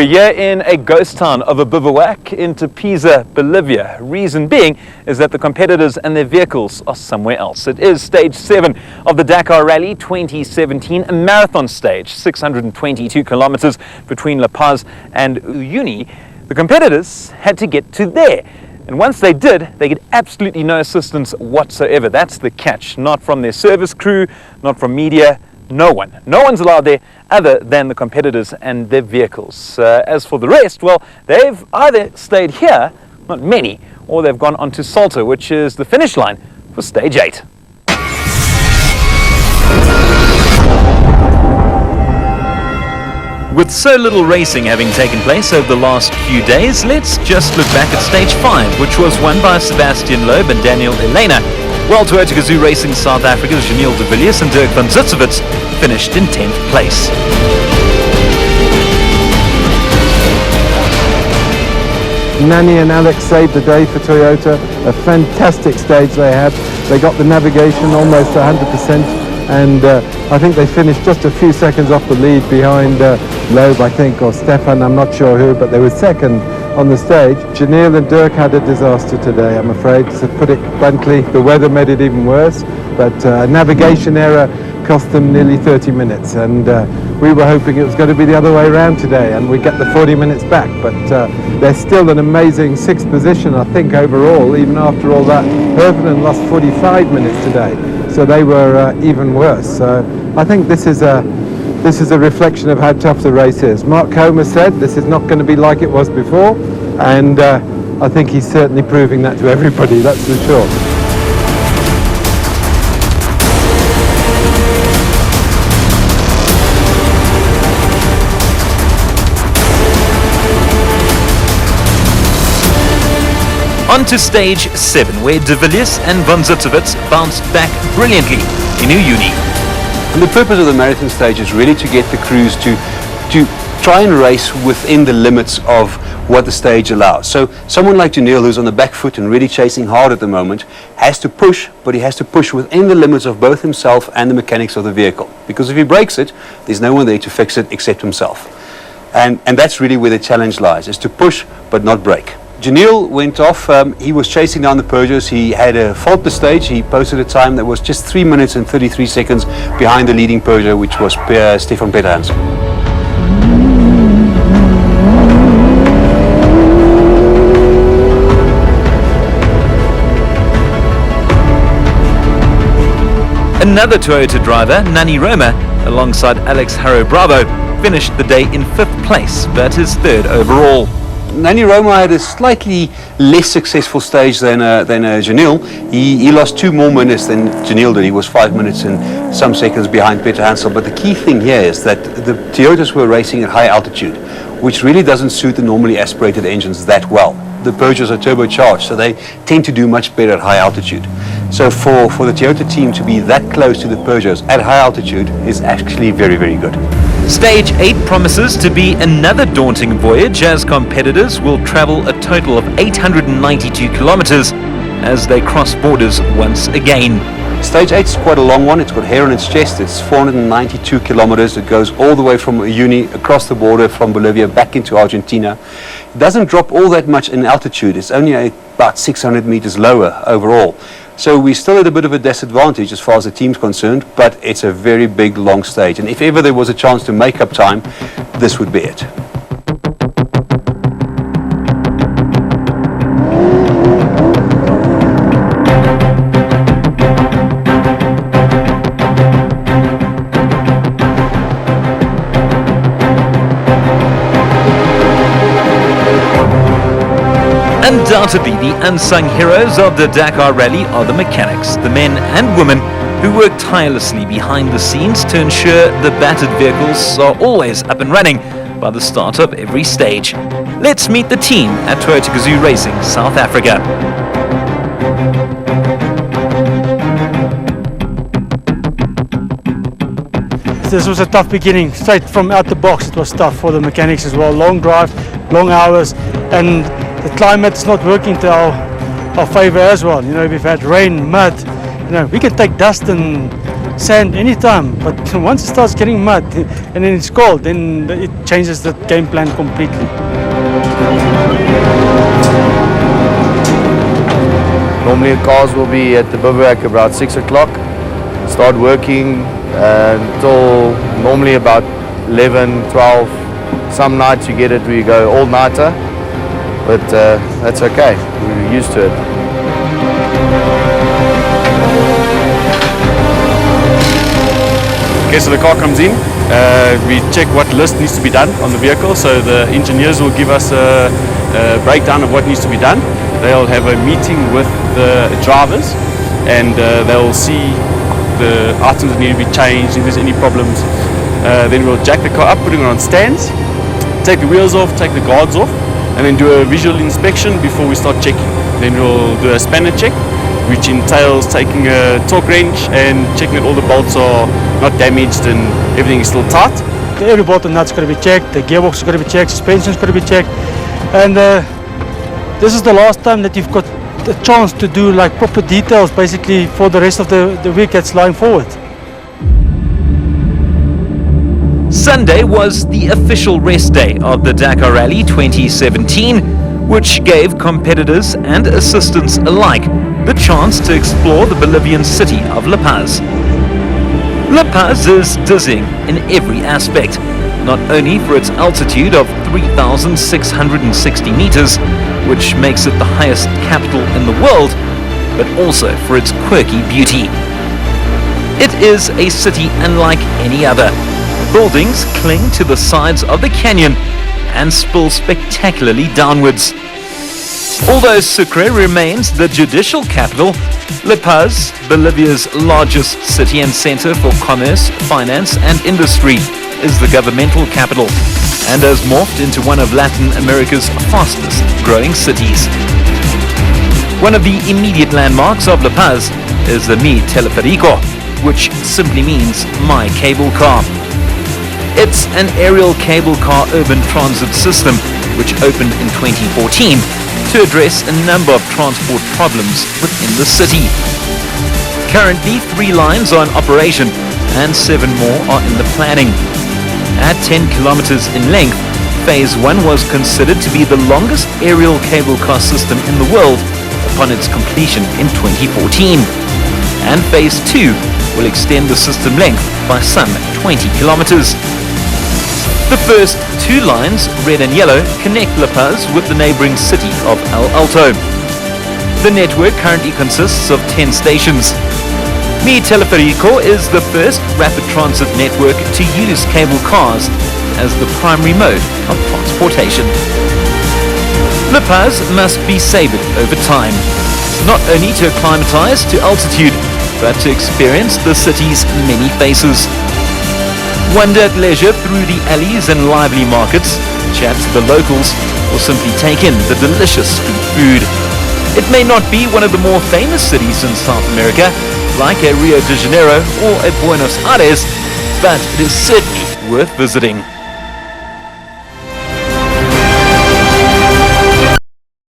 We're here in a ghost town of a bivouac in Pisa, Bolivia. Reason being is that the competitors and their vehicles are somewhere else. It is stage 7 of the Dakar Rally 2017, a marathon stage, 622 kilometers between La Paz and Uyuni. The competitors had to get to there. And once they did, they get absolutely no assistance whatsoever. That's the catch. Not from their service crew, not from media, no one. No one's allowed there other than the competitors and their vehicles. As for the rest, well, they've either stayed here, not many, or they've gone on to Salto, which is the finish line for stage 8. With so little racing having taken place over the last few days, let's just look back at stage 5, which was won by Sebastian Loeb and Daniel Elena, while Toyota Gazoo Racing South Africa's Janelle de Villiers and Dirk van Zitsewitz finished in 10th place. Nani and Alex saved the day for Toyota. A fantastic stage they had. They got the navigation almost 100%, and I think they finished just a few seconds off the lead behind Loeb, I think, or Stefan, I'm not sure who, but they were second on the stage. Janelle and Dirk had a disaster today, I'm afraid, to put it bluntly. The weather made it even worse, but a navigation error cost them nearly 30 minutes, and we were hoping it was going to be the other way around today and we'd get the 40 minutes back, but they're still an amazing 6th position, I think, overall, even after all that. Hervenen lost 45 minutes today, so they were even worse. So I think this is a reflection of how tough the race is. Mark Comer said this is not going to be like it was before, and I think he's certainly proving that to everybody, that's for sure. On to stage 7, where de Villiers and van Zitsewitz bounced back brilliantly in Uyuni. And the purpose of the marathon stage is really to get the crews to try and race within the limits of what the stage allows. So someone like Janelle, who's on the back foot and really chasing hard at the moment, has to push, but he has to push within the limits of both himself and the mechanics of the vehicle. Because if he breaks it, there's no one there to fix it except himself. And that's really where the challenge lies, is to push but not break. Janelle went off, he was chasing down the Peugeots, he had a fault the stage, he posted a time that was just 3 minutes and 33 seconds behind the leading Peugeot, which was Stefan Peterhansen. Another Toyota driver, Nani Roma, alongside Alex Harrow Bravo, finished the day in 5th place, but his 3rd overall. Nani Roma had a slightly less successful stage than Janelle. He lost 2 more minutes than Janelle did. He was 5 minutes and some seconds behind Peter Hansel. But the key thing here is that the Toyotas were racing at high altitude, which really doesn't suit the normally aspirated engines that well. The Peugeots are turbocharged, so they tend to do much better at high altitude. So for the Toyota team to be that close to the Peugeots at high altitude is actually very, very good. Stage 8 promises to be another daunting voyage, as competitors will travel a total of 892 kilometers as they cross borders once again. Stage 8 is quite a long one. It's got hair on its chest. It's 492 kilometers. It goes all the way from Uyuni across the border from Bolivia back into Argentina. It doesn't drop all that much in altitude. It's only about 600 meters lower overall. So we're still at a bit of a disadvantage as far as the team's concerned, but it's a very big, long stage. And if ever there was a chance to make up time, this would be it. Undoubtedly, the unsung heroes of the Dakar Rally are the mechanics, the men and women who work tirelessly behind the scenes to ensure the battered vehicles are always up and running by the start of every stage. Let's meet the team at Toyota Gazoo Racing South Africa. This was a tough beginning. Straight from out the box, it was tough for the mechanics as well. Long drive, long hours, and the climate's not working to our favor as well. You know, we've had rain, mud. You know, we can take dust and sand anytime, but once it starts getting mud and then it's cold, then it changes the game plan completely. Normally the cars will be at the bivouac about 6 o'clock, start working until normally about 11, 12. Some nights you get it where you go all-nighter, but that's okay, we're used to it. Okay, so the car comes in, we check what list needs to be done on the vehicle, so the engineers will give us a breakdown of what needs to be done. They'll have a meeting with the drivers and they'll see the items that need to be changed, if there's any problems. Then we'll jack the car up, putting it on stands, take the wheels off, take the guards off, and then do a visual inspection before we start checking. Then we'll do a spanner check, which entails taking a torque wrench and checking that all the bolts are not damaged and everything is still tight. Every bolt and nut's got to be checked, the gearbox is got to be checked, suspension's got to be checked, and this is the last time that you've got the chance to do like proper details basically for the rest of the week that's lying forward. Sunday was the official rest day of the Dakar Rally 2017, which gave competitors and assistants alike the chance to explore the Bolivian city of La Paz. La Paz is dizzying in every aspect, not only for its altitude of 3,660 meters, which makes it the highest capital in the world, but also for its quirky beauty. It is a city unlike any other. Buildings cling to the sides of the canyon and spill spectacularly downwards. Although Sucre remains the judicial capital, La Paz, Bolivia's largest city and center for commerce, finance and industry, is the governmental capital and has morphed into one of Latin America's fastest growing cities. One of the immediate landmarks of La Paz is the Mi Teleférico, which simply means my cable car. It's an aerial cable car urban transit system which opened in 2014 to address a number of transport problems within the city. Currently 3 lines are in operation and 7 more are in the planning. At 10 kilometers in length, Phase 1 was considered to be the longest aerial cable car system in the world upon its completion in 2014. And Phase 2 will extend the system length by some 20 kilometers. The first 2 lines, red and yellow, connect La Paz with the neighboring city of El Alto. The network currently consists of 10 stations. Mi Teleférico is the first rapid transit network to use cable cars as the primary mode of transportation. La Paz must be savored over time, not only to acclimatize to altitude, but to experience the city's many faces. Wander at leisure through the alleys and lively markets, chat to the locals, or simply take in the delicious street food. It may not be one of the more famous cities in South America, like a Rio de Janeiro or a Buenos Aires, but it is certainly worth visiting.